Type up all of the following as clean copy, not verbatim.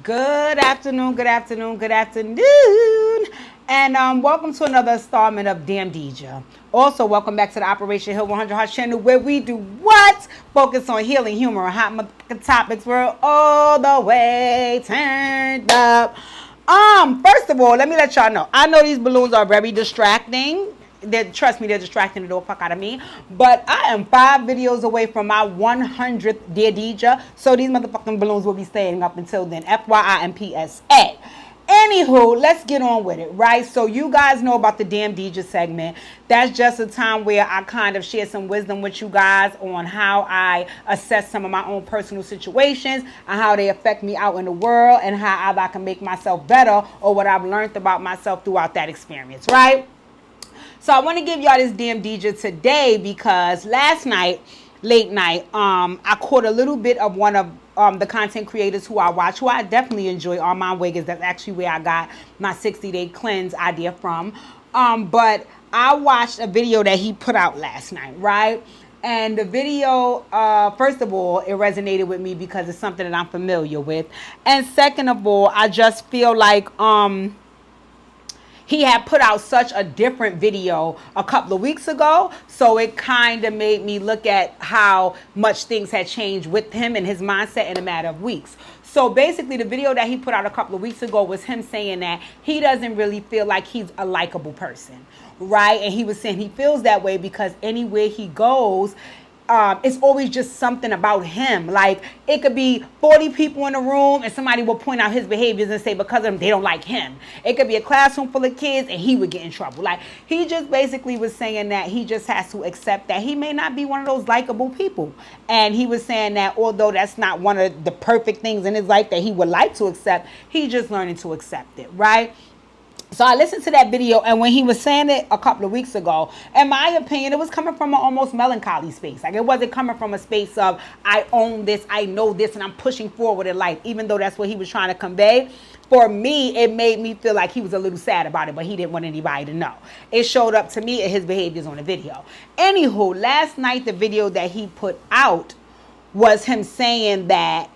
Good afternoon, good afternoon, good afternoon. And welcome to another installment of Damn Dijah. Also, welcome back to the Operation Heal 100 Heart channel where we do what? Focus on healing, humor, and hot motherfucking topics. We're all the way turned up. First of all, let me let y'all know. I know these balloons are very distracting. Trust me, they're distracting the dog fuck out of me. But I am 5 videos away from my 100th Dear Dijah. So these motherfucking balloons will be staying up until then. FYI and PSA. Anywho, let's get on with it, right? So you guys know about the Damn Dijah segment. That's just a time where I kind of share some wisdom with you guys on how I assess some of my own personal situations and how they affect me out in the world and how I can make myself better or what I've learned about myself throughout that experience, right? So I want to give y'all this Damn Dijah today because last night, late night, I caught a little bit of one of the content creators who I watch, who I definitely enjoy, Armand Wiggins. That's actually where I got my 60-day cleanse idea from. But I watched a video that he put out last night, right? And the video, first of all, it resonated with me because it's something that I'm familiar with. And second of all, I just feel like he had put out such a different video a couple of weeks ago. So it kind of made me look at how much things had changed with him and his mindset in a matter of weeks. So basically the video that he put out a couple of weeks ago was him saying that he doesn't really feel like he's a likable person, right? And he was saying he feels that way because anywhere he goes, it's always just something about him. Like it could be 40 people in a room and somebody will point out his behaviors and say because of them they don't like him. It could be a classroom full of kids and he would get in trouble. Like he just basically was saying that he just has to accept that he may not be one of those likable people. And he was saying that although that's not one of the perfect things in his life that he would like to accept, he's just learning to accept it, right? So I listened to that video, and when he was saying it a couple of weeks ago, in my opinion, it was coming from an almost melancholy space. Like it wasn't coming from a space of I own this, I know this, and I'm pushing forward in life, even though that's what he was trying to convey. For me, it made me feel like he was a little sad about it, but he didn't want anybody to know. It showed up to me in his behaviors on the video. Anywho, last night the video that he put out was him saying that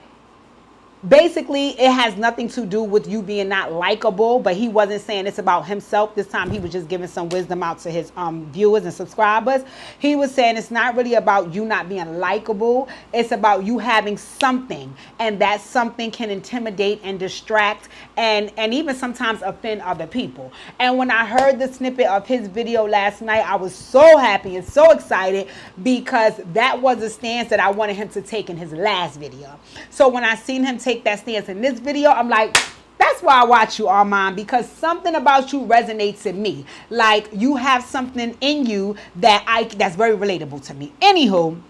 basically, it has nothing to do with you being not likable, but he wasn't saying it's about himself. This time, he was just giving some wisdom out to his viewers and subscribers. He was saying it's not really about you not being likable. It's about you having something, and that something can intimidate and distract and even sometimes offend other people. And when I heard the snippet of his video last night, I was so happy and so excited because that was a stance that I wanted him to take in his last video. So when I seen him take that stance in this video, I'm like, that's why I watch you, Armand, because something about you resonates in me. Like you have something in you that's very relatable to me. Anywho,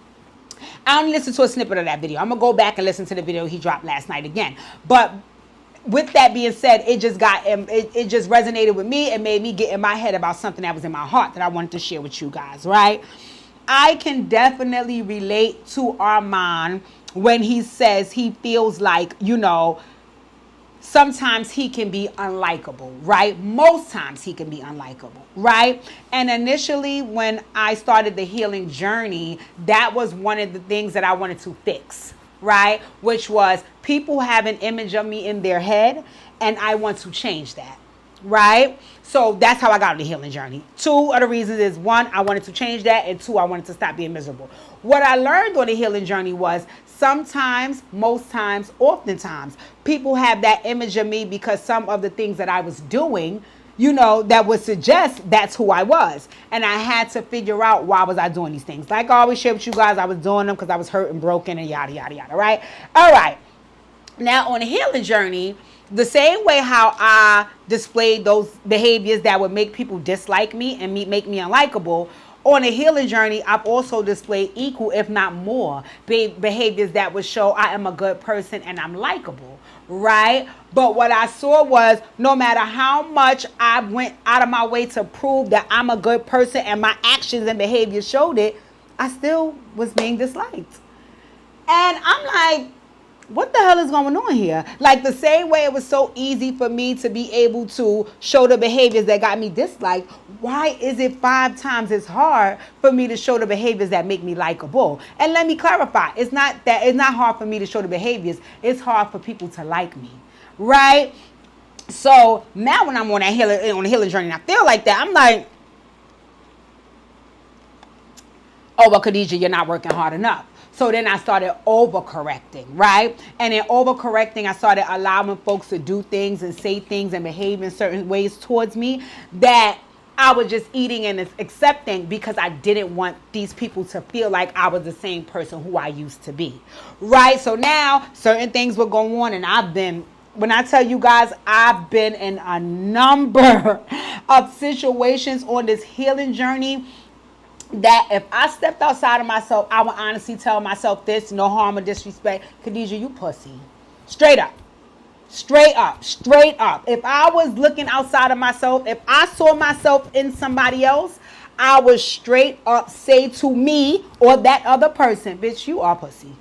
I only listened to a snippet of that video. I'm gonna go back and listen to the video he dropped last night again. But with that being said, it just resonated with me and made me get in my head about something that was in my heart that I wanted to share with you guys, right? I can definitely relate to Armand when he says he feels like, sometimes he can be unlikable, right? Most times he can be unlikable, right? And initially when I started the healing journey, that was one of the things that I wanted to fix, right? Which was people have an image of me in their head and I want to change that. Right? So that's how I got on the healing journey. 2 of the reasons is 1, I wanted to change that, and 2, I wanted to stop being miserable. What I learned on the healing journey was sometimes, most times, oftentimes, people have that image of me because some of the things that I was doing, that would suggest that's who I was. And I had to figure out why was I doing these things. Like I always share with you guys, I was doing them because I was hurt and broken and yada, yada, yada, right? All right. Now on the healing journey, the same way how I displayed those behaviors that would make people dislike me and make me unlikable, on a healing journey, I've also displayed equal, if not more, behaviors that would show I am a good person and I'm likable, right? But what I saw was no matter how much I went out of my way to prove that I'm a good person and my actions and behaviors showed it, I still was being disliked. And I'm like, what the hell is going on here? Like the same way it was so easy for me to be able to show the behaviors that got me disliked, why is it 5 times as hard for me to show the behaviors that make me likable? And let me clarify, it's not hard for me to show the behaviors, it's hard for people to like me, right? So now when I'm on the healing journey and I feel like that, I'm like, oh, well, Khadijah, you're not working hard enough. So then I started overcorrecting, right? And in overcorrecting, I started allowing folks to do things and say things and behave in certain ways towards me that I was just eating and accepting because I didn't want these people to feel like I was the same person who I used to be, right? So now certain things were going on, and when I tell you guys, I've been in a number of situations on this healing journey that if I stepped outside of myself, I would honestly tell myself this, no harm or disrespect, Khadijah, you pussy. Straight up. Straight up. Straight up. If I was looking outside of myself, if I saw myself in somebody else, I would straight up say to me or that other person, bitch, you are pussy.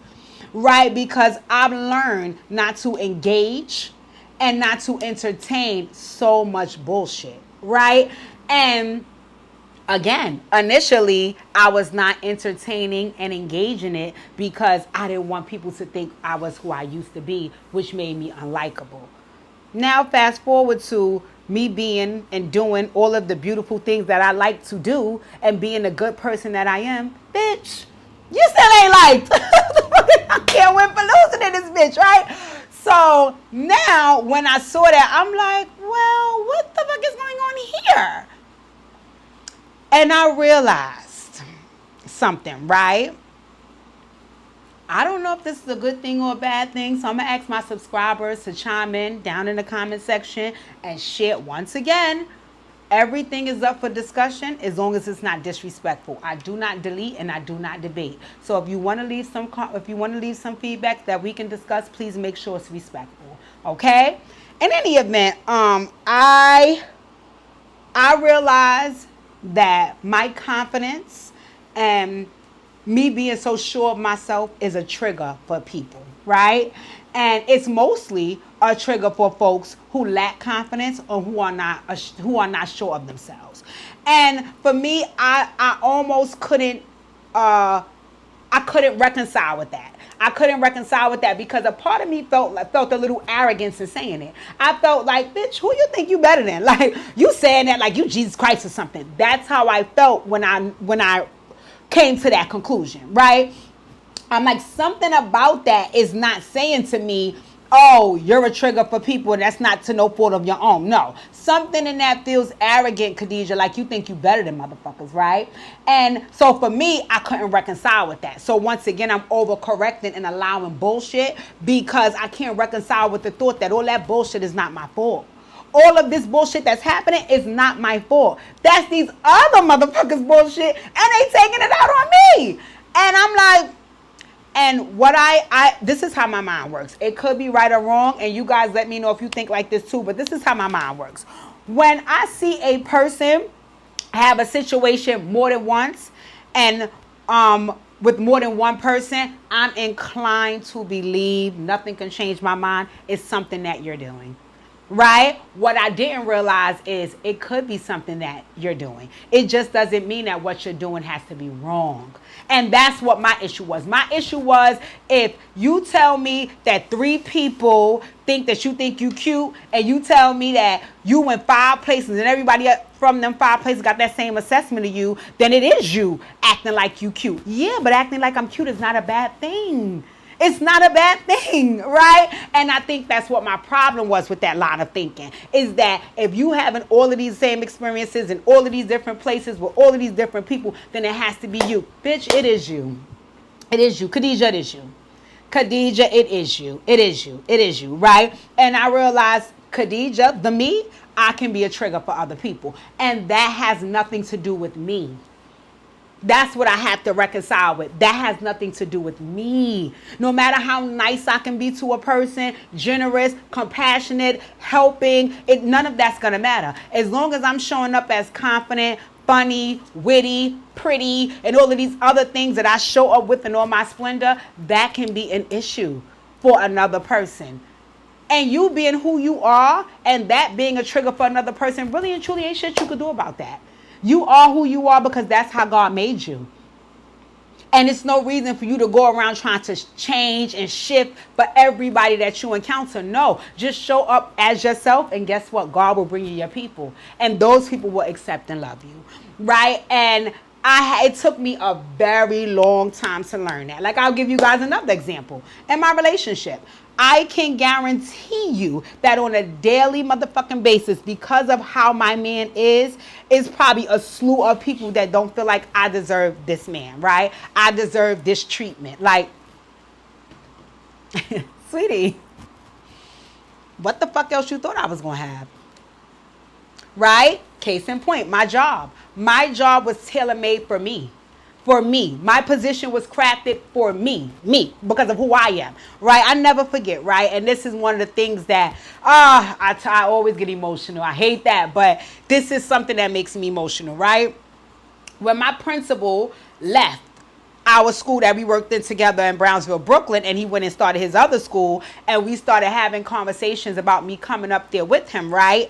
Right? Because I've learned not to engage and not to entertain so much bullshit. Right? And again, initially, I was not entertaining and engaging it because I didn't want people to think I was who I used to be, which made me unlikable. Now, fast forward to me being and doing all of the beautiful things that I like to do and being the good person that I am, bitch, you still ain't liked. I can't win for losing in this bitch, right? So now, when I saw that, I'm like, well, what the fuck is going on here? And I realized something, right? I don't know if this is a good thing or a bad thing, so I'm going to ask my subscribers to chime in down in the comment section and share. Once again, everything is up for discussion as long as it's not disrespectful. I do not delete and I do not debate. So if you want to leave some feedback that we can discuss, please make sure it's respectful. Okay? In any event, I realized that my confidence and me being so sure of myself is a trigger for people, right? And it's mostly a trigger for folks who lack confidence or who are not sure of themselves. And for me, I almost couldn't reconcile with that. I couldn't reconcile with that because a part of me felt a little arrogance in saying it. I felt like, bitch, who you think you better than? Like, you saying that like you Jesus Christ or something. That's how I felt when I came to that conclusion, right? I'm like, something about that is not saying to me, oh, you're a trigger for people and that's not to no fault of your own. No. Something in that feels arrogant, Khadijah, like you think you better than motherfuckers, right? And so for me, I couldn't reconcile with that. So once again, I'm overcorrecting and allowing bullshit because I can't reconcile with the thought that all that bullshit is not my fault. All of this bullshit that's happening is not my fault. That's these other motherfuckers bullshit and they taking it out on me. And I'm like, and what this is how my mind works. It could be right or wrong, and you guys let me know if you think like this too, but this is how my mind works. When I see a person have a situation more than once, and with more than one person, I'm inclined to believe nothing can change my mind. It's something that you're doing. Right? What I didn't realize is it could be something that you're doing. It just doesn't mean that what you're doing has to be wrong. And that's what my issue was. My issue was if you tell me that 3 people think that you think you cute and you tell me that you went 5 places and everybody from them 5 places got that same assessment of you, then it is you acting like you cute. Yeah, but acting like I'm cute is not a bad thing. It's not a bad thing, right? And I think that's what my problem was with that line of thinking, is that if you having all of these same experiences in all of these different places with all of these different people, then it has to be you. Bitch, it is you. It is you. Khadijah, it is you. Khadijah, it is you. It is you. It is you, right? And I realized Khadijah, the me, I can be a trigger for other people. And that has nothing to do with me. That's what I have to reconcile with. That has nothing to do with me. No matter how nice I can be to a person, generous, compassionate, helping, none of that's going to matter. As long as I'm showing up as confident, funny, witty, pretty, and all of these other things that I show up with in all my splendor, that can be an issue. for another person. And you being who you are and that being a trigger for another person, really and truly ain't shit you could do about that. You are who you are because that's how God made you. And it's no reason for you to go around trying to change and shift for everybody that you encounter. No, just show up as yourself, and guess what? God will bring you your people, and those people will accept and love you, right? And it took me a very long time to learn that. Like, I'll give you guys another example. In my relationship, I can guarantee you that on a daily motherfucking basis, because of how my man is probably a slew of people that don't feel like I deserve this man, right? I deserve this treatment. Like, sweetie, what the fuck else you thought I was going to have? Right? Case in point, my job. My job was tailor-made for me. For me. My position was crafted for me, because of who I am, right? I never forget, right? And this is one of the things that, I always get emotional. I hate that, but this is something that makes me emotional, right? When my principal left our school that we worked in together in Brownsville, Brooklyn, and he went and started his other school, and we started having conversations about me coming up there with him, right?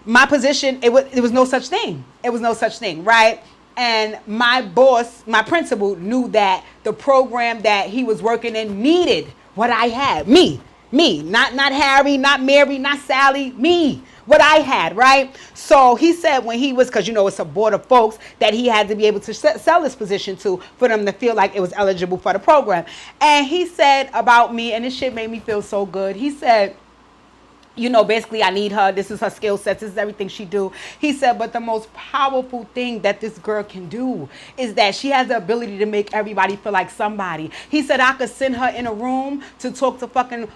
My position, it was no such thing. It was no such thing, right? And my boss, my principal, knew that the program that he was working in needed what I had. Me. Not Harry, not Mary, not Sally. Me. What I had, right? So he said when he was, because, it's a board of folks that he had to be able to sell this position to for them to feel like it was eligible for the program. And he said about me, and this shit made me feel so good. He said, basically I need her. This is her skill set. This is everything she do. He said, but the most powerful thing that this girl can do is that she has the ability to make everybody feel like somebody. He said, I could send her in a room to talk to fucking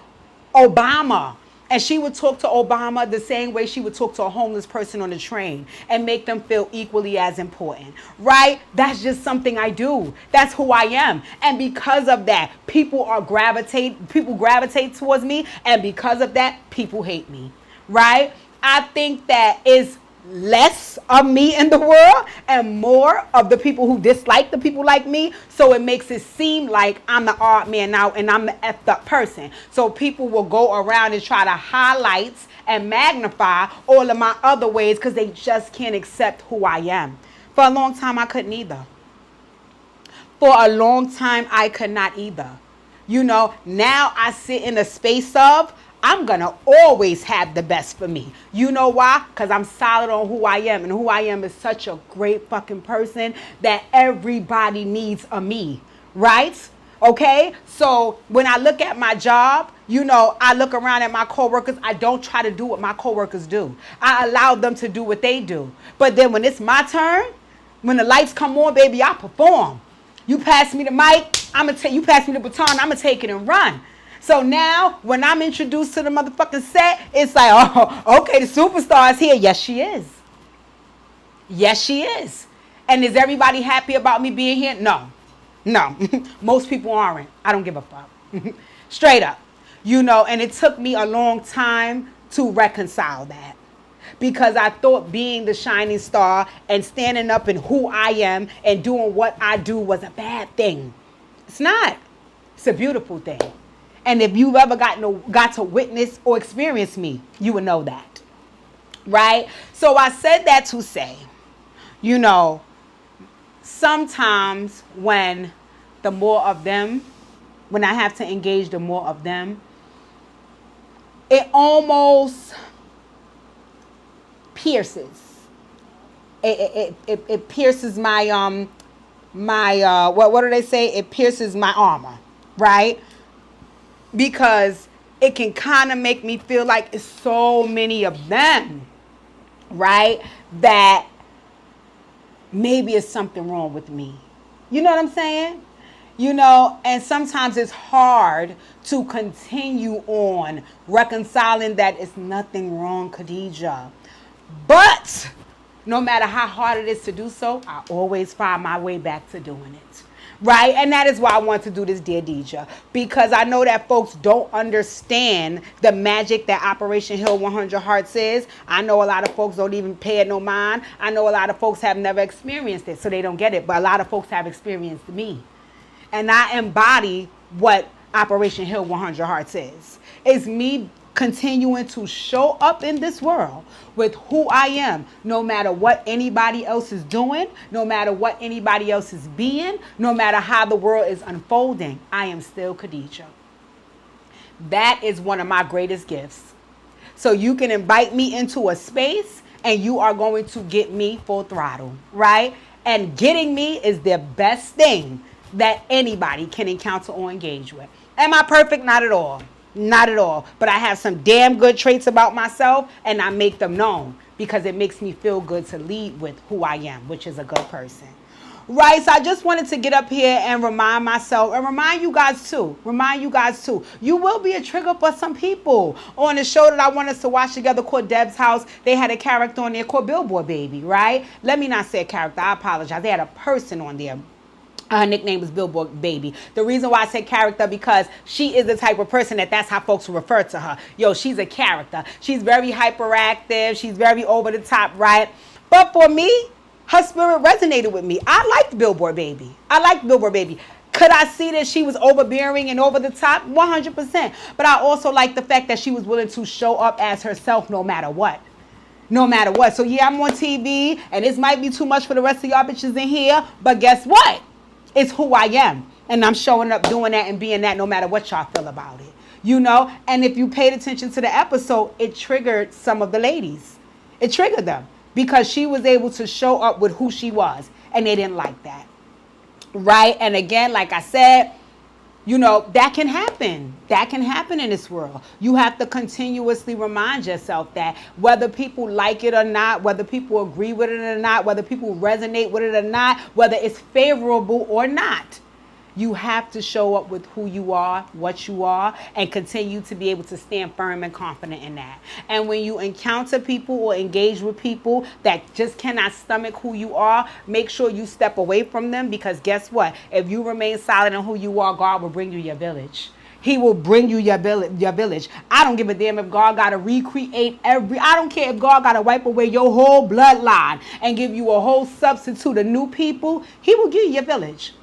Obama, and she would talk to Obama the same way she would talk to a homeless person on the train and make them feel equally as important, right? That's just something I do. That's who I am. And because of that, people gravitate towards me. And because of that, people hate me, right? I think that is less of me in the world and more of the people who dislike the people like me. So it makes it seem like I'm the odd man out and I'm the effed up person. So people will go around and try to highlight and magnify all of my other ways because they just can't accept who I am. For a long time, I couldn't either. For a long time, I could not either. Now I sit in a space of, I'm going to always have the best for me. You know why? Because I'm solid on who I am. And who I am is such a great fucking person that everybody needs a me. Right? Okay? So when I look at my job, I look around at my coworkers. I don't try to do what my coworkers do. I allow them to do what they do. But then when it's my turn, when the lights come on, baby, I perform. You pass me the mic, you pass me the baton, I'm going to take it and run. So now, when I'm introduced to the motherfucking set, it's like, oh, okay, the superstar is here. Yes, she is. Yes, she is. And is everybody happy about me being here? No. Most people aren't. I don't give a fuck. Straight up. And it took me a long time to reconcile that. Because I thought being the shining star and standing up in who I am and doing what I do was a bad thing. It's not. It's a beautiful thing. And if you've ever got to witness or experience me, you would know that. Right? So I said that to say, sometimes when the more of them, when I have to engage the more of them, it almost pierces. It pierces my, what do they say? It pierces my armor, right? Because it can kind of make me feel like it's so many of them, right? That maybe it's something wrong with me. You know what I'm saying? And sometimes it's hard to continue on reconciling that it's nothing wrong, Khadijah. But no matter how hard it is to do so, I always find my way back to doing it. Right? And that is why I want to do this, dear Dijah, because I know that folks don't understand the magic that Operation Heal 100 Hearts is. I know a lot of folks don't even pay it no mind. I know a lot of folks have never experienced it, so they don't get it. But a lot of folks have experienced me. And I embody what Operation Heal 100 Hearts is. It's me continuing to show up in this world with who I am, no matter what anybody else is doing, no matter what anybody else is being, no matter how the world is unfolding. I am still Khadijah. That is one of my greatest gifts. So you can invite me into a space and you are going to get me full throttle, right? And getting me is the best thing that anybody can encounter or engage with. Am I perfect? Not at all. Not at all. But I have some damn good traits about myself, and I make them known because it makes me feel good to lead with who I am, which is a good person. Right, so I just wanted to get up here and remind myself and remind you guys too. You will be a trigger for some people. On the show that I want us to watch together called Deb's House, they had a character on there called Billboard Baby, right? Let me not say a character. I apologize. They had a person on there. Her nickname was Billboard Baby. The reason why I said character, because she is the type of person that's how folks refer to her. Yo, she's a character. She's very hyperactive. She's very over the top, right? But for me, her spirit resonated with me. I liked Billboard Baby. Could I see that she was overbearing and over the top? 100%. But I also like the fact that she was willing to show up as herself no matter what. So yeah, I'm on TV, and this might be too much for the rest of y'all bitches in here, but guess what? It's who I am. And I'm showing up doing that and being that no matter what y'all feel about it. You know? And if you paid attention to the episode, it triggered some of the ladies. It triggered them because she was able to show up with who she was. And they didn't like that. Right? And again, like I said, you know, that can happen. That can happen in this world. You have to continuously remind yourself that whether people like it or not, whether people agree with it or not, whether people resonate with it or not, whether it's favorable or not, you have to show up with who you are, what you are, and continue to be able to stand firm and confident in that. And when you encounter people or engage with people that just cannot stomach who you are, make sure you step away from them, because guess what? If you remain solid in who you are, God will bring you your village. He will bring you your village. I don't give a damn if God got to recreate I don't care if God got to wipe away your whole bloodline and give you a whole substitute of new people. He will give you your village.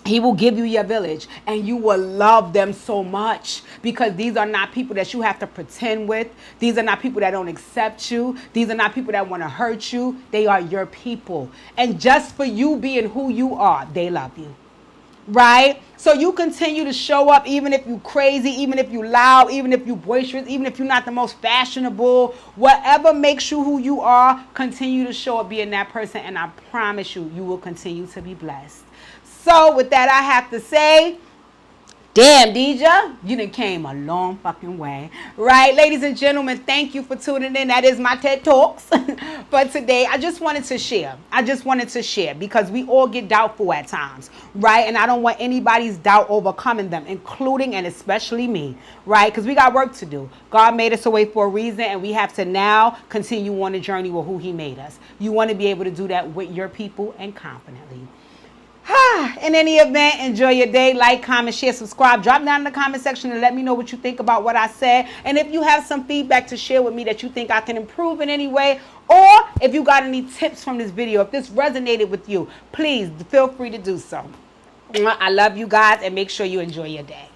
He will give you your village, and you will love them so much, because these are not people that you have to pretend with. These are not people that don't accept you. These are not people that want to hurt you. They are your people. And just for you being who you are, they love you. Right? So you continue to show up, even if you crazy, even if you loud, even if you boisterous, even if you're not the most fashionable, whatever makes you who you are, continue to show up being that person, and I promise you, you will continue to be blessed. So with that, I have to say, damn, Dijah, you done came a long fucking way. Right, ladies and gentlemen, thank you for tuning in. That is my TED Talks for today. I just wanted to share because we all get doubtful at times, right? And I don't want anybody's doubt overcoming them, including and especially me, right? Because we got work to do. God made us away for a reason, and we have to now continue on the journey with who he made us. You want to be able to do that with your people and confidently. In any event, enjoy your day. Like, comment, share, subscribe. Drop down in the comment section and let me know what you think about what I said. And if you have some feedback to share with me that you think I can improve in any way, or if you got any tips from this video, if this resonated with you, please feel free to do so. I love you guys, and make sure you enjoy your day.